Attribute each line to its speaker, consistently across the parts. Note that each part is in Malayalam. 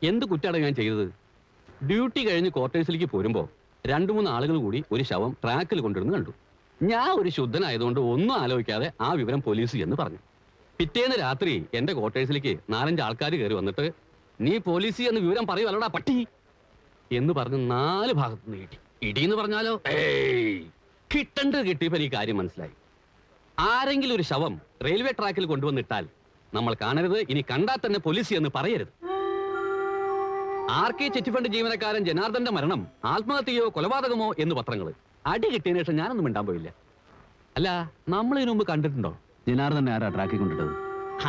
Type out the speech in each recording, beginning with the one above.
Speaker 1: എന്ത് കുറ്റാണ് ഞാൻ ചെയ്തത്? ഡ്യൂട്ടി കഴിഞ്ഞ് ക്വാർട്ടേഴ്സിലേക്ക് പോരുമ്പോൾ 2-3 ആളുകൾ കൂടി ഒരു ശവം ട്രാക്കിൽ കൊണ്ടിരുന്ന് കണ്ടു. ഞാൻ ഒരു ശുദ്ധനായതുകൊണ്ട് ഒന്നും ആലോചിക്കാതെ ആ വിവരം പോലീസ് എന്ന് പറഞ്ഞു. പിറ്റേന്ന് രാത്രി എന്റെ ക്വാർട്ടേഴ്സിലേക്ക് 4-5 ആൾക്കാർ കയറി വന്നിട്ട്, നീ പോലീസ് എന്ന് വിവരം പറയുവല്ലടാ പട്ടി എന്ന് പറഞ്ഞ് 4 ഭാഗത്ത് നിന്ന് കിട്ടി. ഇടിയെന്ന് പറഞ്ഞാലോ, കിട്ടേണ്ടത് കിട്ടിയപ്പോൾ ഈ കാര്യം മനസ്സിലായി. ആരെങ്കിലും ഒരു ശവം റെയിൽവേ ട്രാക്കിൽ കൊണ്ടുവന്നിട്ടാൽ നമ്മൾ കാണരുത്, ഇനി കണ്ടാൽ തന്നെ പോലീസ് എന്ന് പറയരുത്. ആർക്കെ ചിറ്റിഫണ്ട് ജീവനക്കാരൻ ജനാർദ്ദന്റെ മരണം ആത്മഹത്യയോ കൊലപാതകമോ എന്ന് പത്രങ്ങൾ. അടി കിട്ടിയതിനു ശേഷം ഞാനൊന്നും മിണ്ടാൻ പോയില്ല. അല്ല, നമ്മൾ ഇതിനു മുമ്പ് കണ്ടിട്ടുണ്ടോ?
Speaker 2: ജനാർദ്ദനെ ആരാ ട്രാക്കിൽ കൊണ്ടിട്ടത്?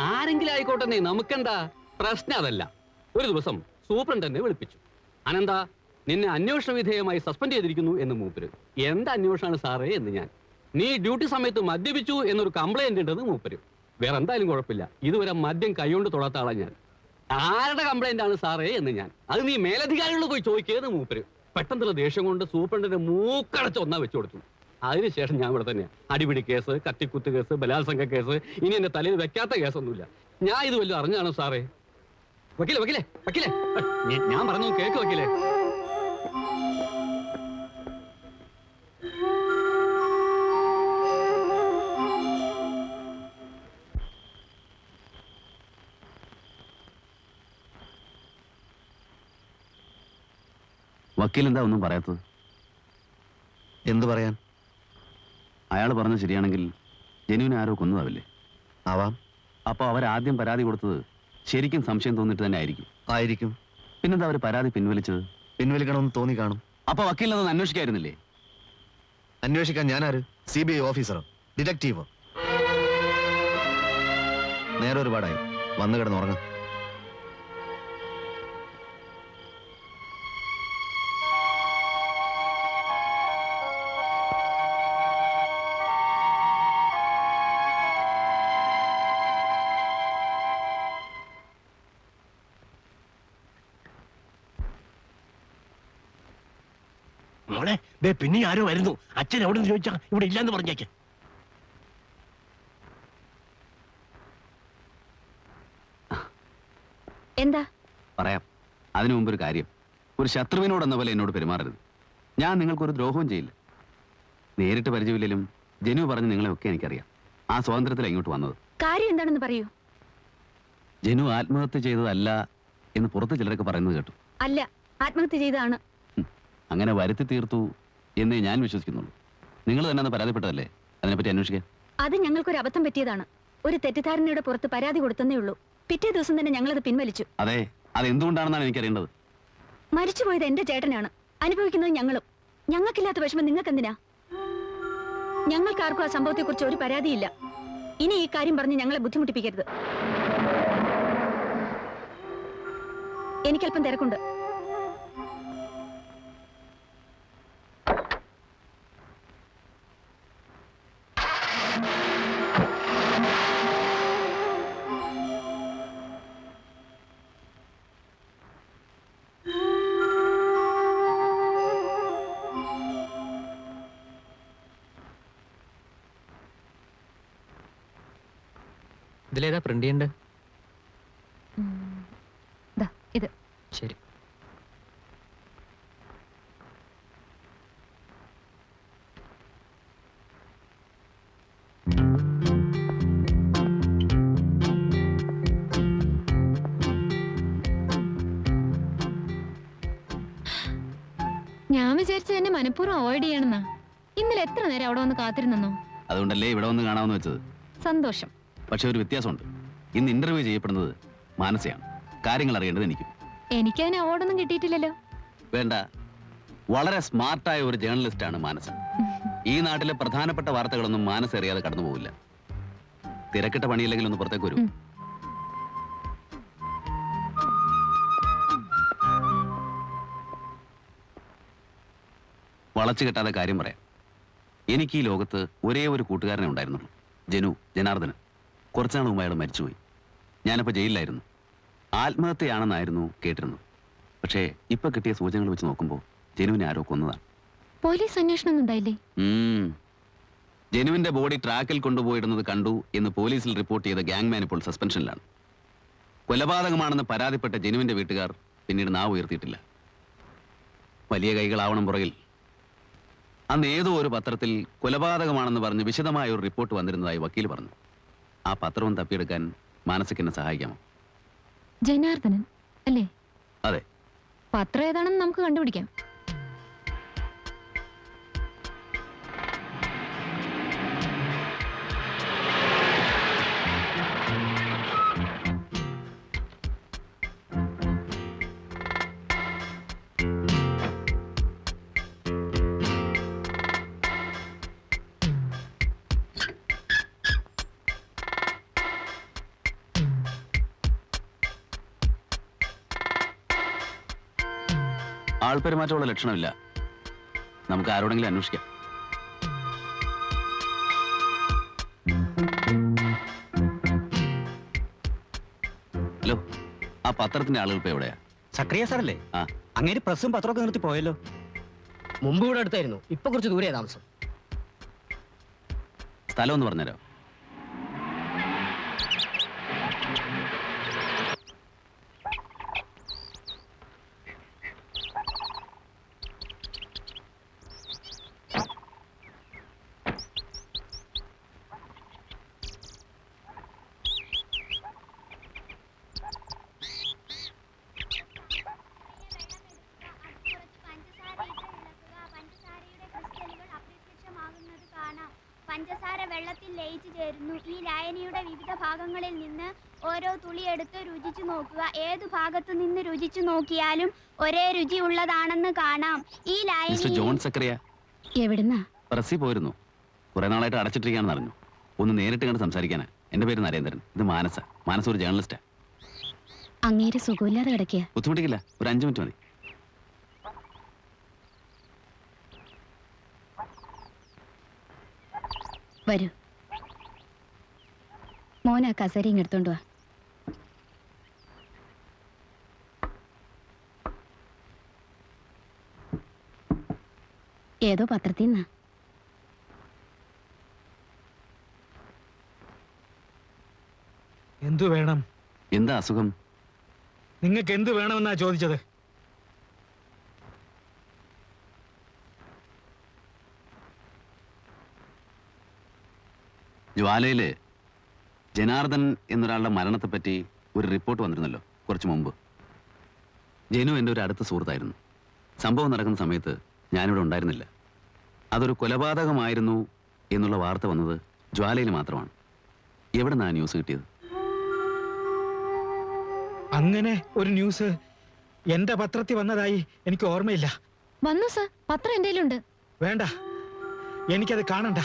Speaker 1: ആരെങ്കിലും ആയിക്കോട്ടെ, നമുക്കെന്താ പ്രശ്നം? അതല്ല. ഒരു ദിവസം സൂപ്രണ്ടനെ വിളിപ്പിച്ചു. അനന്താ, നിന്നെ അന്വേഷണ വിധേയമായി സസ്പെൻഡ് ചെയ്തിരിക്കുന്നു എന്ന് മൂപ്പര്. എന്ത് അന്വേഷണമാണ് സാറേ എന്ന് ഞാൻ. നീ ഡ്യൂട്ടി സമയത്ത് മദ്യപിച്ചു എന്നൊരു കംപ്ലൈന്റ് ഉണ്ടെന്ന് മൂപ്പര്. വേറെ എന്തായാലും കുഴപ്പമില്ല, ഇതുവരെ മദ്യം കൈകൊണ്ട് തൊടാത്ത ആളാ ഞാൻ. ആരുടെ കംപ്ലൈന്റ് ആണ് സാറേ എന്ന് ഞാൻ. അത് നീ മേലധികാരികളോട് പോയി ചോദിക്കുന്നത് മൂപ്പര്. പെട്ടെന്നുള്ള ദേഷ്യം കൊണ്ട് സൂപ്രണ്ടിന്റെ മൂക്കടച്ച് ഒന്നാ വെച്ചു കൊടുത്തു. അതിനുശേഷം ഞാൻ ഇവിടെ തന്നെയാണ്. അടിപിടി കേസ്, കത്തിക്കുത്ത് കേസ്, ബലാത്സംഗ കേസ്, ഇനി എന്റെ തലയിൽ വെക്കാത്ത കേസൊന്നുമില്ല. ഞാൻ ഇത് വല്ലതും അറിഞ്ഞാണോ സാറേ? വക്കീലേ വക്കീലേ വക്കീലേ, ഞാൻ പറഞ്ഞു കേക്ക് വക്കീലേ.
Speaker 2: വക്കീൽ എന്താ ഒന്നും പറയാത്തത്?
Speaker 3: എന്തു പറയാൻ?
Speaker 2: അയാൾ പറഞ്ഞത് ശരിയാണെങ്കിൽ ജനുവിനെ ആരോ കൊന്നതാവില്ലേ?
Speaker 3: ആവാം.
Speaker 2: അപ്പോൾ അവരാദ്യം പരാതി കൊടുത്തത് ശരിക്കും സംശയം തോന്നിട്ട് തന്നെ
Speaker 3: ആയിരിക്കും.
Speaker 2: പിന്നെന്താ അവർ പരാതി പിൻവലിച്ചത്?
Speaker 3: പിൻവലിക്കണമെന്ന് തോന്നി കാണും.
Speaker 2: അപ്പൊ വക്കീലിനതൊന്ന് അന്വേഷിക്കായിരുന്നില്ലേ?
Speaker 3: അന്വേഷിക്കാൻ ഞാനാര്? CBI ഓഫീസറോ ഡിറ്റക്റ്റീവോ? നേരെ ഒരുപാടായി. വന്നു കിടന്നുറങ്ങാം.
Speaker 4: മോളെ, പിന്നെ ആരോ വരുന്നു. അച്ഛൻ എവിടെ നിന്ന് ചോദിച്ചാ ഇവിടെ ഇല്ലാന്ന് പറഞ്ഞേക്ക്.
Speaker 5: എന്താ
Speaker 2: പറയാം. അതിനു മുമ്പ് ഒരു കാര്യം. ഒരു ശത്രുവിനോടെന്ന പോലെ എന്നോട് പെരുമാറരുത്. ഞാൻ നിങ്ങൾക്കൊരു ദ്രോഹവും ചെയ്യില്ല. നേരിട്ട് പരിചയമില്ലെങ്കിലും ജനു പറഞ്ഞ് നിങ്ങളെയൊക്കെ എനിക്കറിയാം. ആ സ്വാതന്ത്ര്യത്തിൽ ഇങ്ങോട്ട് വന്നത്.
Speaker 5: കാര്യം എന്താണെന്ന് പറയൂ.
Speaker 2: ജനു ആത്മഹത്യ ചെയ്തതല്ല എന്ന് പുറത്ത് ചിലരൊക്കെ പറയുന്നത് കേട്ടു.
Speaker 5: അല്ല, ആത്മഹത്യ ചെയ്തതാണ്.
Speaker 2: അങ്ങനെ വരുത്തി തീർത്തു എന്നേ ഞാൻ വിശ്വസിക്കുന്നുള്ളൂ. നിങ്ങൾ തന്നെ പരാതിപ്പെട്ടതല്ലേ? അതിനെപ്പറ്റി അന്വേഷിക്കാൻ.
Speaker 5: അത് ഞങ്ങൾക്കൊരു അബദ്ധം പറ്റിയതാണ്. ഒരു തെറ്റിദ്ധാരണയുടെ പുറത്ത് പരാതി കൊടുത്തന്നേ ഉള്ളൂ. പിറ്റേ ദിവസം തന്നെ ഞങ്ങളത് പിൻവലിച്ചു.
Speaker 2: അതെ, അത് എന്തുകൊണ്ടാണെന്നാണ് എനിക്കറിയേണ്ടത്.
Speaker 5: മരിച്ചുപോയത് എന്റെ ചേട്ടനാണ്. അനുഭവിക്കുന്നത് ഞങ്ങളും. ഞങ്ങൾക്കില്ലാത്ത വിഷമം നിങ്ങൾക്കെന്തിനാ? ഞങ്ങൾക്കാർക്കും ആ സംഭവത്തെക്കുറിച്ച് ഒരു പരാതിയില്ല. ഇനി ഈ കാര്യം പറഞ്ഞ് ഞങ്ങളെ ബുദ്ധിമുട്ടിപ്പിക്കരുത്. എനിക്കല്പം തിരക്കുണ്ട്.
Speaker 6: ഇതിലേതാ പ്രിന്റ് ചെയ്യണ്ടേ?
Speaker 5: ഇത്
Speaker 6: ശരി.
Speaker 7: ഞാൻ വിചാരിച്ചത് എന്നെ മനഃപൂർവ്വം അവോയ്ഡ് ചെയ്യണമെന്നാ. ഇന്നലെ എത്ര നേരം അവിടെ വന്ന് കാത്തിരുന്നോ?
Speaker 2: അതുകൊണ്ടല്ലേ ഇവിടെ വന്ന് കാണാമെന്ന് വെച്ചത്.
Speaker 7: സന്തോഷം.
Speaker 2: പക്ഷെ ഒരു വ്യത്യാസമുണ്ട്. ഇന്ന് ഇന്റർവ്യൂ ചെയ്യപ്പെടുന്നത് മാനസയാണ്. കാര്യങ്ങൾ അറിയേണ്ടത് എനിക്കും.
Speaker 7: എനിക്കതിന് അവാർഡൊന്നും കിട്ടിയിട്ടില്ലല്ലോ.
Speaker 2: വേണ്ട, വളരെ സ്മാർട്ടായ ഒരു ജേർണലിസ്റ്റാണ് മാനസ. ഈ നാട്ടിലെ പ്രധാനപ്പെട്ട വാർത്തകളൊന്നും മാനസ അറിയാതെ കടന്നു പോവില്ല. തിരക്കിട്ട പണിയില്ലെങ്കിൽ ഒന്ന് പുറത്തേക്ക് വരും. വളച്ചു കെട്ടാതെ കാര്യം പറയാം. എനിക്ക് ഈ ലോകത്ത് ഒരേ ഒരു കൂട്ടുകാരനെ ഉണ്ടായിരുന്നുള്ളൂ, ജനാർദ്ദന്. കുറച്ചുനാൾ മുമ്പ് അയാൾ മരിച്ചുപോയി. ഞാനപ്പോൾ ജയിലിലായിരുന്നു. ആത്മഹത്യയാണെന്നായിരുന്നു കേട്ടിരുന്നത്. പക്ഷേ ഇപ്പൊ കിട്ടിയ സൂചനകൾ വെച്ച് നോക്കുമ്പോൾ ജനുവിനെ ആരോ കൊന്നതാണ്.
Speaker 7: പോലീസ് അന്വേഷണം ഉണ്ടായില്ലേ?
Speaker 2: ജനുവിന്റെ ബോഡി ട്രാക്കിൽ കൊണ്ടുപോയിടുന്നത് കണ്ടു എന്ന് പോലീസിൽ റിപ്പോർട്ട് ചെയ്ത ഗ്യാങ്മാൻ ഇപ്പോൾ സസ്പെൻഷനിലാണ്. കൊലപാതകമാണെന്ന് പരാതിപ്പെട്ട ജനുവിന്റെ വീട്ടുകാർ പിന്നീട് നാവ് ഉയർത്തിയിട്ടില്ല. വലിയ കൈകളാവണം പുറകിൽ. അന്ന് ഏതോ ഒരു പത്രത്തിൽ കൊലപാതകമാണെന്ന് പറഞ്ഞ് വിശദമായ ഒരു റിപ്പോർട്ട് വന്നിരുന്നതായി വക്കീൽ പറഞ്ഞു. ആ പത്രവും തപ്പിയെടുക്കാൻ മാനസിക് എന്നെ സഹായിക്കാമോ?
Speaker 7: ജനാർദ്ദനൻ അല്ലേ?
Speaker 2: അതെ.
Speaker 7: പത്രം ഏതാണെന്ന് നമുക്ക് കണ്ടുപിടിക്കാം.
Speaker 2: ആൾപെരുമാറ്റമുള്ള ലക്ഷണമില്ല. നമുക്ക് ആരോടെങ്കിലും അന്വേഷിക്കാം. ഹലോ, ആ പത്രത്തിന്റെ ആളുകൾ ഇപ്പൊ എവിടെയാ?
Speaker 8: സക്രിയ സാറല്ലേ?
Speaker 2: ആ.
Speaker 8: അങ്ങേര് പ്രസ്സും പത്രമൊക്കെ നിർത്തി പോയല്ലോ.
Speaker 6: മുമ്പ് ഇവിടെ അടുത്തായിരുന്നു, ഇപ്പൊ കുറച്ച് ദൂരെ താമസം.
Speaker 2: സ്ഥലം ഒന്ന് പറഞ്ഞുതരാം.
Speaker 9: പഞ്ചസാര വെള്ളത്തിൽ ലയിച്ചു ചേരുന്നു. ഈ ലായനിയുടെ വിവിധ ഭാഗങ്ങളിൽ നിന്ന് ഓരോ തുള്ളിയെടുത്ത് രുചിച്ചു നോക്കുക. ഏതു ഭാഗത്തു നിന്ന് രുചിച്ചു നോക്കിയാലും ഒരേ രുചി ഉള്ളതാണെന്ന് കാണാം. ഈ
Speaker 2: മിസ്റ്റർ ജോൺ
Speaker 9: ലായനി
Speaker 2: സക്രിയ
Speaker 5: എവിടുന്നാ?
Speaker 2: പ്രസ്സിൽ പോയിരുന്നു. കുറെ നാളായിട്ട് അടച്ചിട്ടിരിക്കുകയാണെന്ന് അറിഞ്ഞു. ഒന്ന് നേരിട്ട് കണ്ട് സംസാരിക്കാനാ. എന്റെ പേര് നരേന്ദ്രൻ. ഇത് മാനസ. മാനസ ഒരു ജേർണലിസ്റ്റാ.
Speaker 5: അങ്ങേര് സുഖമില്ലാതെ കിടക്കുക.
Speaker 2: ബുദ്ധിമുട്ടിക്കില്ല, ഒരു 5 മിനിറ്റ് മതി.
Speaker 5: വരൂ. മോനാ കസേരയും എടുത്തോണ്ട് വാ. ഏതോ പത്രത്തിൽ നിന്നാ.
Speaker 10: എന്തു വേണം?
Speaker 2: എന്താ അസുഖം?
Speaker 10: നിങ്ങൾക്ക് എന്ത് വേണമെന്നാ ചോദിച്ചത്?
Speaker 2: ജ്വാലയില് ജനാർദ്ദൻ എന്നൊരാളുടെ മരണത്തെപ്പറ്റി ഒരു റിപ്പോർട്ട് വന്നിരുന്നല്ലോ കുറച്ച് മുമ്പ്. ജനു എൻ്റെ ഒരു അടുത്ത സുഹൃത്തായിരുന്നു. സംഭവം നടക്കുന്ന സമയത്ത് ഞാനിവിടെ ഉണ്ടായിരുന്നില്ല. അതൊരു കൊലപാതകമായിരുന്നു എന്നുള്ള വാർത്ത വന്നത് ജ്വാലയിൽ മാത്രമാണ്. എവിടെ നിന്നാണ് ന്യൂസ് കിട്ടിയത്?
Speaker 10: അങ്ങനെ ഒരു ന്യൂസ് എന്റെ പത്രത്തിൽ വന്നതായി എനിക്ക് ഓർമ്മയില്ല.
Speaker 7: വന്നു സർ, പത്രം എന്റെ കയ്യിലുണ്ട്.
Speaker 10: വേണ്ട, എനിക്കത് കാണണ്ട.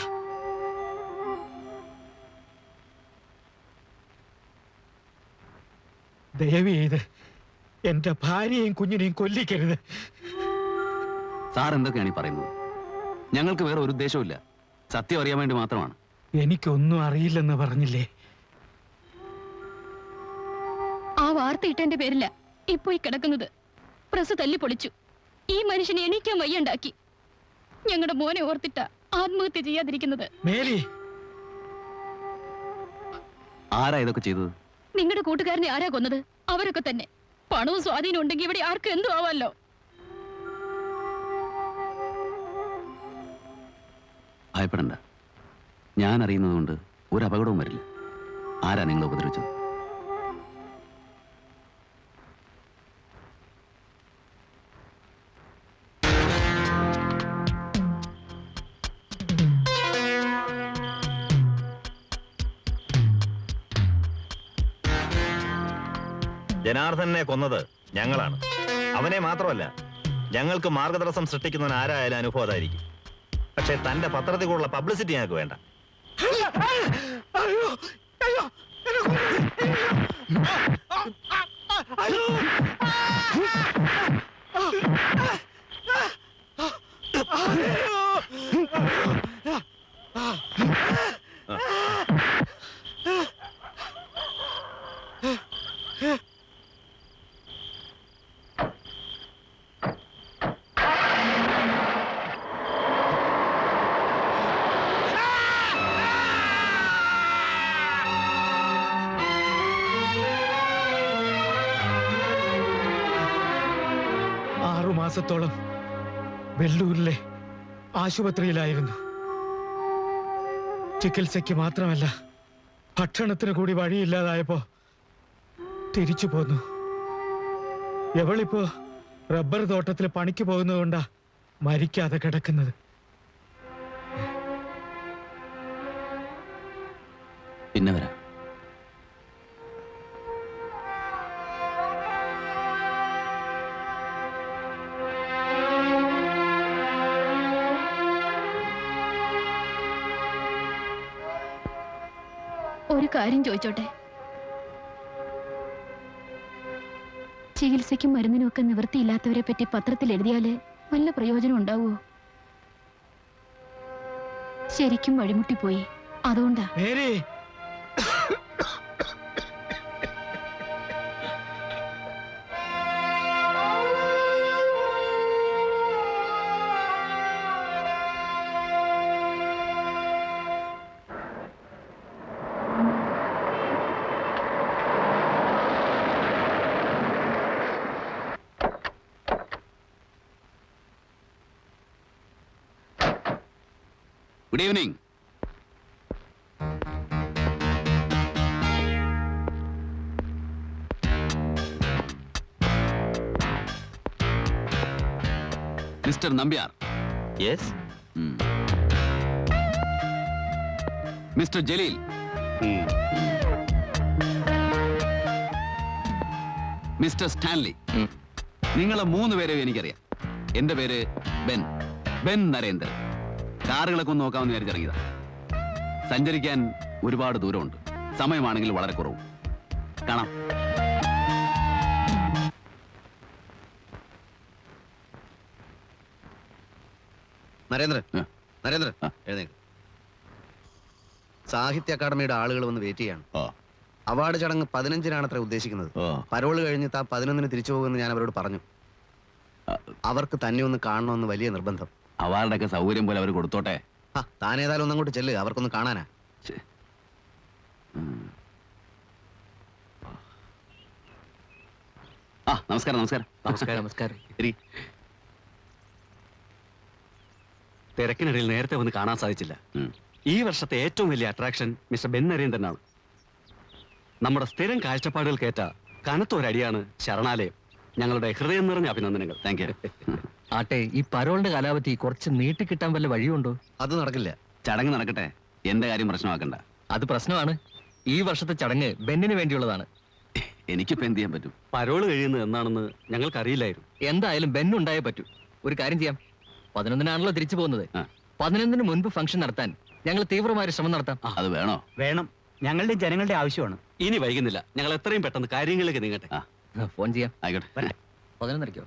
Speaker 10: ദയവ് ചെയ്ത് എന്റെ ഭാര്യയെയും കുഞ്ഞിനെയും കൊല്ലിക്കരുത്.
Speaker 2: സാർ എന്തൊക്കെയാണ് ഈ പറയുന്നത്? ഞങ്ങൾക്ക് വേറെ ഒരു ഉദ്ദേശവുമില്ല. സത്യം അറിയാൻ വേണ്ടി മാത്രമാണ്.
Speaker 10: എനിക്കൊന്നും അറിയില്ലെന്ന് പറഞ്ഞില്ലേ?
Speaker 7: ആ വാർത്ത ഇട്ടതിന്റെ പേരില്ല ഇപ്പൊ ഈ കിടക്കുന്നത്. പ്രസ് തല്ലി പൊളിച്ചു. ഈ മനുഷ്യനെ എണീക്കാൻ വയ്യണ്ടാക്കി. ഞങ്ങളുടെ മോനെ ഓർത്തിട്ട ആത്മഹത്യ ചെയ്യാതിരിക്കുന്നത്.
Speaker 10: മേരി,
Speaker 2: ആരാ ഇതൊക്കെ ചെയ്തത്?
Speaker 7: നിങ്ങളുടെ കൂട്ടുകാരനെ ആരാ കൊന്നത്? അവരൊക്കെ തന്നെ. പണവും സ്വാധീനം ഉണ്ടെങ്കിൽ ഇവിടെ ആർക്കും എന്തും ആവാമല്ലോ.
Speaker 2: ഭയപ്പെടണ്ട. ഞാൻ അറിയുന്നതുകൊണ്ട് ഒരു അപകടവും വരില്ല. ആരാ നിങ്ങളെ ഉപദ്രവിച്ചത്?
Speaker 3: ജനാർദ്ദനെ കൊന്നത് ഞങ്ങളാണ്. അവനെ മാത്രമല്ല, ഞങ്ങൾക്ക് മാർഗതടസ്സം സൃഷ്ടിക്കുന്നവൻ ആരായാലും അനുഭവം അതായിരിക്കും. പക്ഷെ തന്റെ പത്രത്തിൽ കൂടുള്ള പബ്ലിസിറ്റി ഞങ്ങൾക്ക് വേണ്ട.
Speaker 10: അയ്യോ, അയ്യോ, മാസത്തോളം വെല്ലൂരിലെ ആശുപത്രിയിലായിരുന്നു. ചികിത്സയ്ക്ക് മാത്രമല്ല, ഭക്ഷണത്തിന് കൂടി വഴിയില്ലാതായപ്പോ തിരിച്ചു പോന്നു. എവളിപ്പോ റബ്ബർ തോട്ടത്തിൽ പണിക്ക് പോകുന്നതുകൊണ്ടാ മരിക്കാതെ കിടക്കുന്നത്.
Speaker 2: പിന്നെ വരാം.
Speaker 7: ഒരു കാര്യം ചോദിച്ചോട്ടെ, ചികിത്സയ്ക്കും മരുന്നിനും ഒക്കെ നിവൃത്തിയില്ലാത്തവരെ പറ്റി പത്രത്തിൽ എഴുതിയാല് വല്ല പ്രയോജനം ഉണ്ടാവുമോ? ശരിക്കും വഴിമുട്ടിപ്പോയി, അതുകൊണ്ടാ.
Speaker 10: Mary,
Speaker 2: good evening. Mister Nambiar.
Speaker 3: Yes.
Speaker 2: Mister Jaleel. Mister Stanley. നിങ്ങളെ 3 പേരെയും എനിക്കറിയാം. എന്റെ പേര് ബെൻ നരേന്ദ്രൻ. കാറുകളൊക്കെ ഒന്ന് നോക്കാമെന്ന് വിചാരിച്ചിറങ്ങിയതാ. സഞ്ചരിക്കാൻ ഒരുപാട് ദൂരമുണ്ട്, സമയമാണെങ്കിൽ വളരെ കുറവും. കാണാം.
Speaker 11: നരേന്ദ്രൻ,
Speaker 2: ആ.
Speaker 11: നരേന്ദ്രൻ
Speaker 2: ആ.
Speaker 11: എഴുന്നേക്ക്. സാഹിത്യ അക്കാദമിയുടെ ആളുകൾ വന്ന് വെയിറ്റ് ചെയ്യാണ്.
Speaker 2: ഓ.
Speaker 11: അവാർഡ് ചടങ്ങ് 15-നാണത്രേ ഉദ്ദേശിക്കുന്നത്.
Speaker 2: ഓ.
Speaker 11: പരോള് കഴിഞ്ഞിട്ട് ആ 11-ന് തിരിച്ചു പോകുമെന്ന് ഞാൻ അവരോട് പറഞ്ഞു. അവർക്ക് തന്നെ ഒന്ന് കാണണമെന്ന് വലിയ നിർബന്ധം.
Speaker 2: അവാർഡൊക്കെ ഒക്കെ സൗകര്യം പോലെ അവർ കൊടുത്തോട്ടെ.
Speaker 11: താൻ ഏതായാലും ഒന്നങ്ങോട്ട് ചെല്ലുക, അവർക്കൊന്ന് കാണാനാ.
Speaker 2: നമസ്കാരം.
Speaker 6: നമസ്കാരം.
Speaker 1: തിരക്കിനിടയിൽ നേരത്തെ വന്ന് കാണാൻ സാധിച്ചില്ല. ഈ വർഷത്തെ ഏറ്റവും വലിയ അട്രാക്ഷൻ മിസ്റ്റർ ബെൻ നരേന്ദ്രനാണ്. നമ്മുടെ സ്ഥിരം കാഴ്ചപ്പാടുകൾക്കേറ്റ കനത്ത ഒരടിയാണ് ശരണാലയം. ഞങ്ങളുടെ ഹൃദയം നിറഞ്ഞ അഭിനന്ദനങ്ങൾ.
Speaker 2: Thank you.
Speaker 6: ആട്ടെ, ഈ പരോളിന്റെ കാലാവധി കുറച്ച് നീട്ടിക്കിട്ടാൻ വല്ല വഴിയുണ്ടോ?
Speaker 11: അത് നടക്കില്ല.
Speaker 2: ചടങ്ങ് നടക്കട്ടെ, എന്റെ കാര്യം പ്രശ്നമാക്കണ്ട.
Speaker 6: അത് പ്രശ്നമാണ്. ഈ വർഷത്തെ ചടങ്ങ് ബെന്നിന് വേണ്ടിയുള്ളതാണ്.
Speaker 2: എനിക്കിപ്പോ എന്ത് ചെയ്യാൻ പറ്റും?
Speaker 1: പരോള് കഴിയുന്നത് എന്നാണെന്ന് ഞങ്ങൾക്കറിയില്ലായിരുന്നു.
Speaker 6: എന്തായാലും ബെന്നുണ്ടായേ പറ്റൂ. ഒരു കാര്യം ചെയ്യാം, 11-നാണല്ലോ തിരിച്ചു പോകുന്നത്. 11-ന് മുൻപ് ഫംഗ്ഷൻ നടത്താൻ ഞങ്ങൾ തീവ്രമായ ശ്രമം നടത്താം.
Speaker 2: അത് വേണോ?
Speaker 8: വേണം. ഞങ്ങളുടെ ജനങ്ങളുടെ ആവശ്യമാണ്.
Speaker 1: ഇനി വൈകുന്നില്ല, ഞങ്ങൾ എത്രയും പെട്ടെന്ന് കാര്യങ്ങളിലേക്ക് നീങ്ങട്ടെ.
Speaker 6: ഫോൺ ചെയ്യാം.
Speaker 2: ആയിക്കോട്ടെ.
Speaker 6: 11-ക്കോ?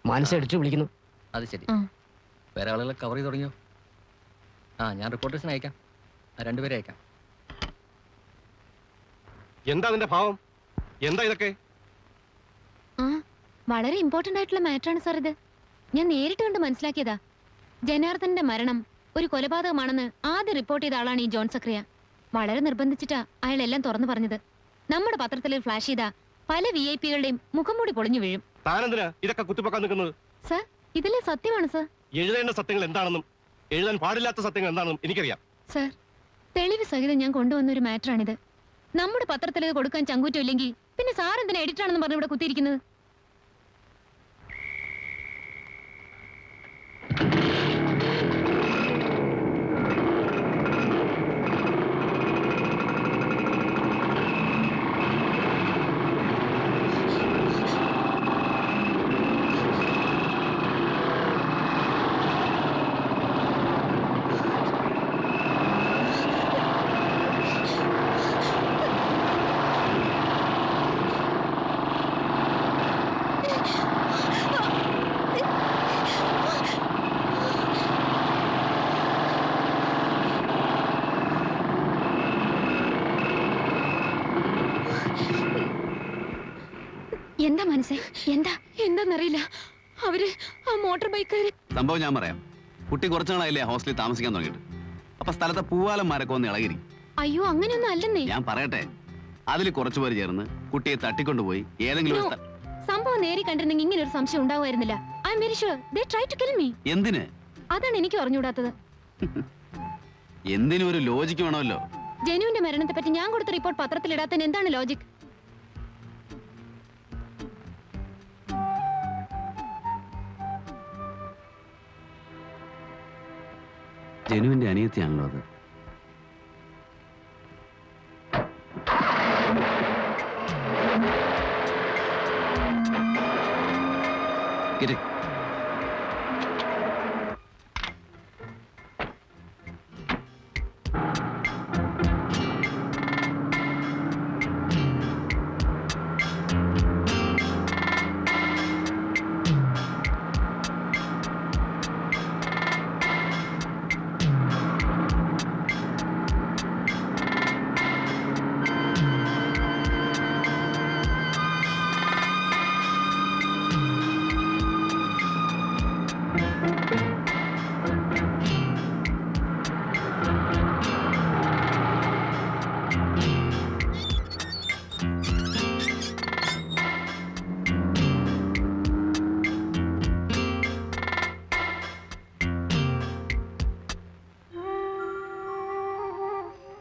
Speaker 6: മനസ്സടിച്ചു വിളിക്കുന്നു. അത് ശരി.
Speaker 7: ആ.
Speaker 6: വേറെ ആളുകളെ കവർ ചെയ്ത് തുടങ്ങിയോ? ഞാൻ റിപ്പോർട്ടേഴ്സിനെ അയക്കാം. 2 പേരെ അയക്കാം.
Speaker 4: എന്താ നിന്റെ ഭാവം? എന്താ ഇതൊക്കെ?
Speaker 7: വളരെ ഇമ്പോർട്ടന്റ് ആയിട്ടുള്ള മാറ്ററാണ് സാർ ഇത്. ഞാൻ നേരിട്ട് കണ്ട് മനസ്സിലാക്കിയതാ. ജനാർദ്ദന്റെ മരണം ഒരു കൊലപാതകമാണെന്ന് ആദ്യം റിപ്പോർട്ട് ചെയ്ത ആളാണ് ഈ ജോൺ സക്രിയ. വളരെ നിർബന്ധിച്ചിട്ടാ അയാൾ എല്ലാം തുറന്നു പറഞ്ഞത്. നമ്മുടെ പത്രത്തിൽ ഫ്ലാഷ് ചെയ്ത പല VIP-കളുടെയും മുഖം മൂടി പൊളിഞ്ഞു വീഴും.
Speaker 4: താനെന്തിനാ ഇതൊക്കെ കുത്തിപ്പൊക്കാൻ നിൽക്കുന്നത്?
Speaker 7: സാർ, ഇതെല്ലാം സത്യമാണ് സാർ.
Speaker 4: എഴുതേണ്ട സത്യങ്ങൾ എന്താണെന്നും എഴുതാൻ പാടില്ലാത്ത സത്യങ്ങൾ എന്താണെന്നും എനിക്കറിയാം.
Speaker 7: സാർ, തെളിവ് സഹിതം ഞാൻ കൊണ്ടുവന്ന ഒരു മാറ്ററാണിത്. നമ്മുടെ പത്രത്തിൽ ഇത് കൊടുക്കാൻ ചങ്കൂറ്റം ഇല്ലെങ്കിൽ പിന്നെ സാർ എന്തിനാ എഡിറ്ററാണെന്ന് പറഞ്ഞ് ഇവിടെ കുത്തിയിരിക്കുന്നത്? എന്താ മനസ്സേ? എന്താന്നറിയില്ല. അവര് ആ മോട്ടോർ ബൈക്കുകാര്.
Speaker 2: സംഭവം ഞാൻ പറയാം. കുട്ടി കുറച്ചു നാളായില്ലേ ഹോസ്റ്റലിൽ താമസിക്കാൻ തുടങ്ങിയിട്ട്. അപ്പൊ സ്ഥലത്തെ പൂവാലന്മാരൊക്കെ ഒന്ന് ഇളകിരിക്കും.
Speaker 7: അയ്യോ, അങ്ങനെയൊന്നും അല്ലെന്നേ.
Speaker 2: ഞാൻ പറയട്ടെ, അതിൽ കുറച്ചുപേർ ചേർന്ന് കുട്ടിയെ തട്ടിക്കൊണ്ടുപോയി ഏതെങ്കിലും ഒരു
Speaker 7: സംഭവം നേരി കണ്ടിരുന്നെങ്കിൽ ഇങ്ങനെ ഒരു സംശയം ഉണ്ടാവുമായിരുന്നില്ല. I am very sure they try to kill me.
Speaker 2: എന്തിന്?
Speaker 7: അതാണ് എനിക്ക് അറിഞ്ഞുകൂടാത്തത്.
Speaker 2: എന്തിനും ഒരു ലോജിക്ക് വേണമല്ലോ.
Speaker 7: ജനുവിന്റെ മരണത്തെ പറ്റി ഞാൻ കൊടുത്ത റിപ്പോർട്ട് പത്രത്തിലിടാത്തതിന് എന്താണ് ലോജിക്?
Speaker 2: ജനുവിന്റെ അനിയത്തിയാണല്ലോ അത്. Get it.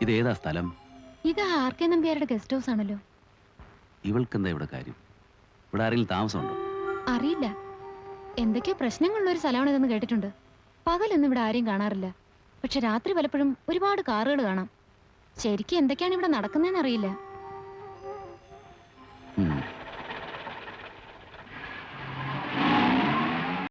Speaker 2: ഇതേതാ സ്ഥലം?
Speaker 7: ഇത് ആർ.കെ. നമ്പ്യാരുടെ ഗസ്റ്റ് ഹൗസ് ആണല്ലോ.
Speaker 2: ഇവൾക്കെന്താ ഇവിടെ കാര്യം? ഇവിടെ ആരെങ്കിലും താമസമുണ്ടോ?
Speaker 7: അറിയില്ല. എന്തൊക്കെയോ പ്രശ്നങ്ങളുള്ള ഒരു സ്ഥലമാണിതെന്ന് കേട്ടിട്ടുണ്ട്. പകലൊന്നും ഇവിടെ ആരെയും കാണാറില്ല. പക്ഷെ രാത്രി പലപ്പോഴും ഒരുപാട് കാറുകൾ കാണാം. ശരിക്കും എന്തൊക്കെയാണ് ഇവിടെ നടക്കുന്നതെന്ന് അറിയില്ല.